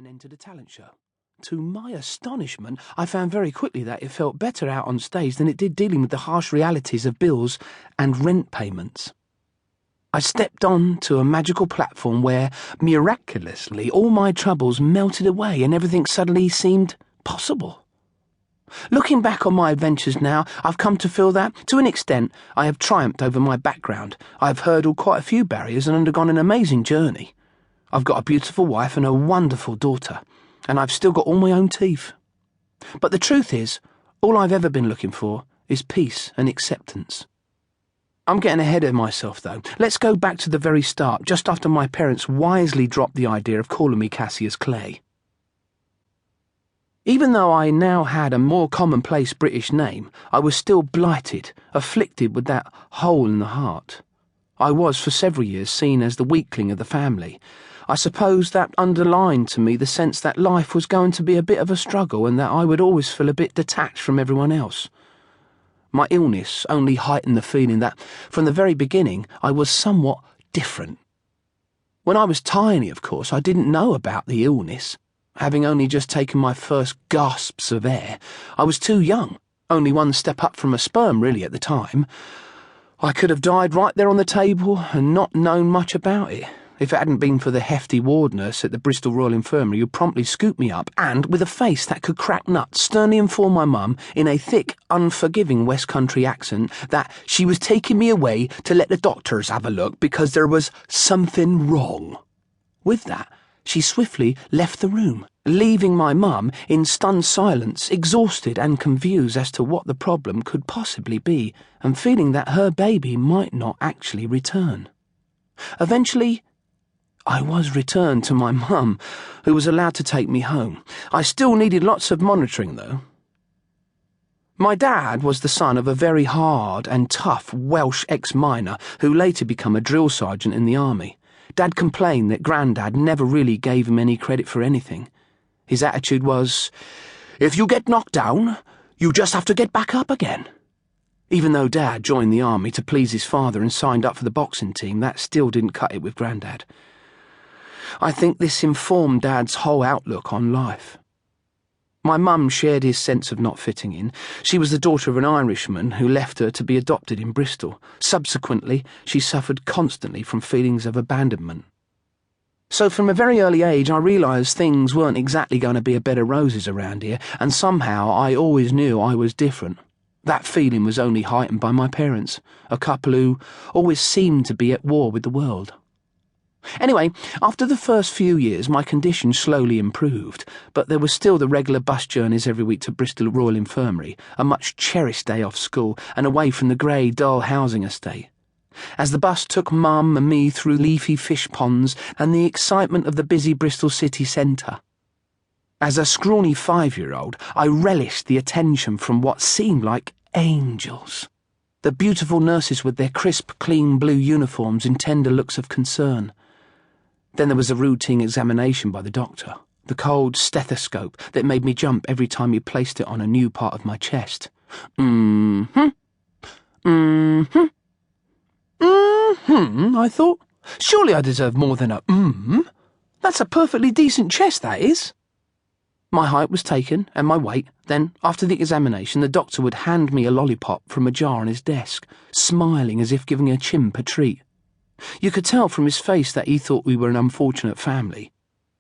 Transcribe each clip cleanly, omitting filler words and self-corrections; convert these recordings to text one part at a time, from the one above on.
and entered a talent show. To my astonishment, I found very quickly that it felt better out on stage than it did dealing with the harsh realities of bills and rent payments. I stepped on to a magical platform where, miraculously, all my troubles melted away and everything suddenly seemed possible. Looking back on my adventures now, I've come to feel that, to an extent, I have triumphed over my background. I have hurdled quite a few barriers and undergone an amazing journey. I've got a beautiful wife and a wonderful daughter, and I've still got all my own teeth. But the truth is, all I've ever been looking for is peace and acceptance. I'm getting ahead of myself, though. Let's go back to the very start, just after my parents wisely dropped the idea of calling me Cassius Clay. Even though I now had a more commonplace British name, I was still blighted, afflicted with that hole in the heart. I was, for several years, seen as the weakling of the family. I suppose that underlined to me the sense that life was going to be a bit of a struggle and that I would always feel a bit detached from everyone else. My illness only heightened the feeling that, from the very beginning, I was somewhat different. When I was tiny, of course, I didn't know about the illness. Having only just taken my first gasps of air, I was too young, only one step up from a sperm, really, at the time. I could have died right there on the table and not known much about it, if it hadn't been for the hefty ward nurse at the Bristol Royal Infirmary who promptly scooped me up and, with a face that could crack nuts, sternly informed my mum, in a thick, unforgiving West Country accent, that she was taking me away to let the doctors have a look because there was something wrong. With that, she swiftly left the room, leaving my mum in stunned silence, exhausted and confused as to what the problem could possibly be, and feeling that her baby might not actually return. Eventually, I was returned to my mum, who was allowed to take me home. I still needed lots of monitoring, though. My dad was the son of a very hard and tough Welsh ex-miner who later became a drill sergeant in the army. Dad complained that Grandad never really gave him any credit for anything. His attitude was, if you get knocked down, you just have to get back up again. Even though Dad joined the army to please his father and signed up for the boxing team, that still didn't cut it with Grandad. I think this informed Dad's whole outlook on life. My mum shared his sense of not fitting in. She was the daughter of an Irishman who left her to be adopted in Bristol. Subsequently, she suffered constantly from feelings of abandonment. So from a very early age, I realised things weren't exactly going to be a bed of roses around here, and somehow I always knew I was different. That feeling was only heightened by my parents, a couple who always seemed to be at war with the world. Anyway, after the first few years, my condition slowly improved, but there was still the regular bus journeys every week to Bristol Royal Infirmary, a much-cherished day off school, and away from the grey, dull housing estate. As the bus took Mum and me through leafy fish ponds and the excitement of the busy Bristol city centre. As a scrawny 5-year-old, I relished the attention from what seemed like angels. The beautiful nurses with their crisp, clean blue uniforms and tender looks of concern. Then there was a routine examination by the doctor, the cold stethoscope that made me jump every time he placed it on a new part of my chest. I thought. Surely I deserve more than a That's a perfectly decent chest, that is. My height was taken, and my weight. Then, after the examination, the doctor would hand me a lollipop from a jar on his desk, smiling as if giving a chimp a treat. You could tell from his face that he thought we were an unfortunate family.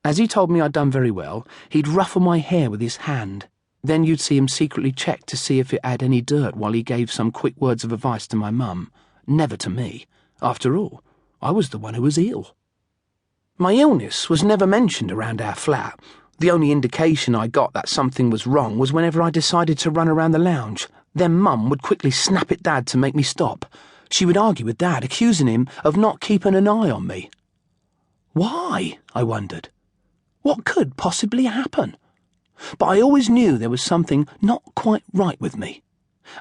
As he told me I'd done very well, he'd ruffle my hair with his hand. Then you'd see him secretly check to see if it had any dirt while he gave some quick words of advice to my mum. Never to me. After all, I was the one who was ill. My illness was never mentioned around our flat. The only indication I got that something was wrong was whenever I decided to run around the lounge. Then Mum would quickly snap at Dad to make me stop. She would argue with Dad, accusing him of not keeping an eye on me. Why? I wondered. What could possibly happen? But I always knew there was something not quite right with me.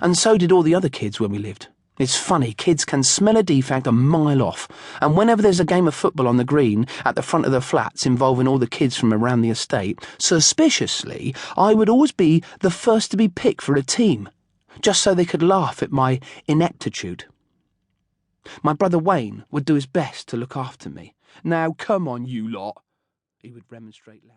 And so did all the other kids where we lived. It's funny, kids can smell a defect a mile off, and whenever there's a game of football on the green at the front of the flats involving all the kids from around the estate, suspiciously, I would always be the first to be picked for a team, just so they could laugh at my ineptitude. My brother Wayne would do his best to look after me. "Now, come on, you lot," he would remonstrate loudly.